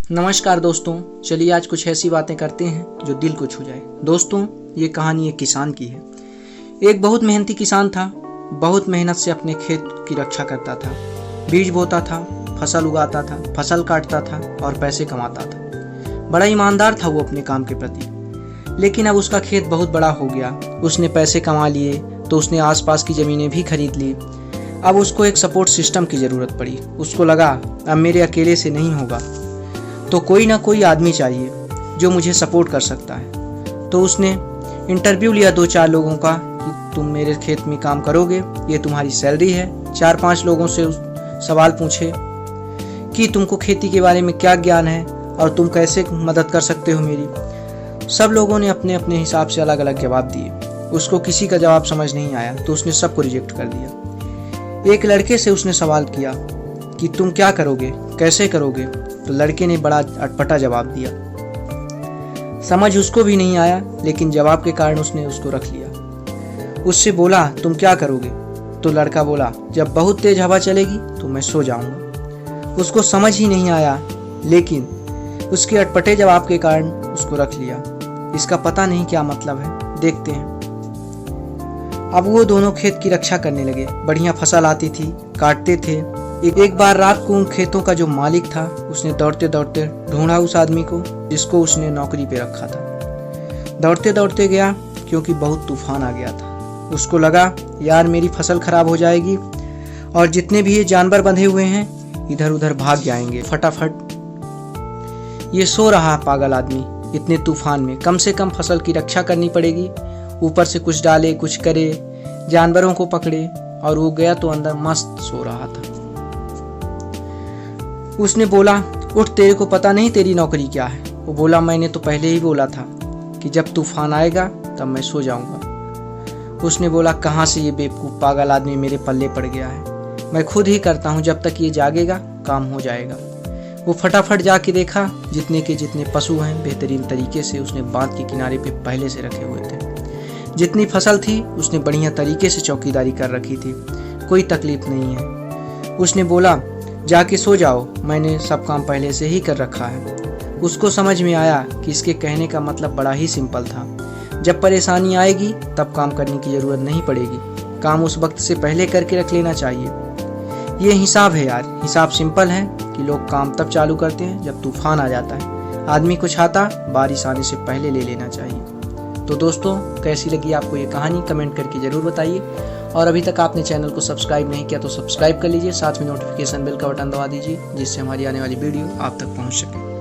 नमस्कार दोस्तों, चलिए आज कुछ ऐसी बातें करते हैं जो दिल को छू जाए। दोस्तों, ये कहानी एक किसान की है। एक बहुत मेहनती किसान था। बहुत मेहनत से अपने खेत की रक्षा करता था, बीज बोता था, फसल उगाता था, फसल काटता था और पैसे कमाता था। बड़ा ईमानदार था वो अपने काम के प्रति। लेकिन अब उसका खेत बहुत बड़ा हो गया। उसने पैसे कमा लिए तो उसने आसपास की ज़मीनें भी खरीद ली। अब उसको एक सपोर्ट सिस्टम की ज़रूरत पड़ी। उसको लगा अब मेरे अकेले से नहीं होगा, तो कोई ना कोई आदमी चाहिए जो मुझे सपोर्ट कर सकता है। तो उसने इंटरव्यू लिया 2-4 लोगों का कि तुम मेरे खेत में काम करोगे, ये तुम्हारी सैलरी है। 4-5 लोगों से सवाल पूछे कि तुमको खेती के बारे में क्या ज्ञान है और तुम कैसे मदद कर सकते हो मेरी। सब लोगों ने अपने अपने हिसाब से अलग अलग जवाब दिए। उसको किसी का जवाब समझ नहीं आया तो उसने सबको रिजेक्ट कर दिया। एक लड़के से उसने सवाल किया कि तुम क्या करोगे, कैसे करोगे। तो लड़के ने बड़ा अटपटा जवाब दिया। समझ उसको भी नहीं आया, लेकिन जवाब के कारण उसने उसको रख लिया। उससे बोला तुम क्या करोगे। तो लड़का बोला जब बहुत तेज हवा चलेगी तो मैं सो जाऊंगा। उसको समझ ही नहीं आया, लेकिन उसके अटपटे जवाब के कारण उसको रख लिया। इसका पता नहीं क्या मतलब है, देखते हैं। अब वो दोनों खेत की रक्षा करने लगे। बढ़िया फसल आती थी, काटते थे। एक बार रात को उन खेतों का जो मालिक था उसने दौड़ते दौड़ते ढूंढा उस आदमी को जिसको उसने नौकरी पे रखा था। दौड़ते दौड़ते गया क्योंकि बहुत तूफान आ गया था। उसको लगा यार मेरी फसल खराब हो जाएगी और जितने भी ये जानवर बंधे हुए हैं इधर उधर भाग जाएंगे। फटाफट ये सो रहा पागल आदमी इतने तूफान में, कम से कम फसल की रक्षा करनी पड़ेगी। ऊपर से कुछ डाले, कुछ करे, जानवरों को पकड़े। और वो गया तो अंदर मस्त सो रहा था। उसने बोला उठ, तेरे को पता नहीं तेरी नौकरी क्या है। वो बोला मैंने तो पहले ही बोला था कि जब तूफान आएगा तब मैं सो जाऊंगा। उसने बोला कहाँ से ये बेवकूफ़ पागल आदमी मेरे पल्ले पड़ गया है, मैं खुद ही करता हूँ, जब तक ये जागेगा काम हो जाएगा। वो फटाफट जाके देखा जितने के जितने पशु हैं बेहतरीन तरीके से उसने बांध के किनारे पे पहले से रखे हुए थे। जितनी फसल थी उसने बढ़िया तरीके से चौकीदारी कर रखी थी, कोई तकलीफ नहीं है। उसने बोला जाके सो जाओ, मैंने सब काम पहले से ही कर रखा है। उसको समझ में आया कि इसके कहने का मतलब बड़ा ही सिंपल था। जब परेशानी आएगी तब काम करने की ज़रूरत नहीं पड़ेगी, काम उस वक्त से पहले करके रख लेना चाहिए। ये हिसाब है यार। हिसाब सिंपल है कि लोग काम तब चालू करते हैं जब तूफान आ जाता है। आदमी को छाता बारिश आने से पहले ले लेना चाहिए। तो दोस्तों, कैसी लगी आपको ये कहानी कमेंट करके ज़रूर बताइए। और अभी तक आपने चैनल को सब्सक्राइब नहीं किया तो सब्सक्राइब कर लीजिए, साथ में नोटिफिकेशन बेल का बटन दबा दीजिए जिससे हमारी आने वाली वीडियो आप तक पहुंच सके।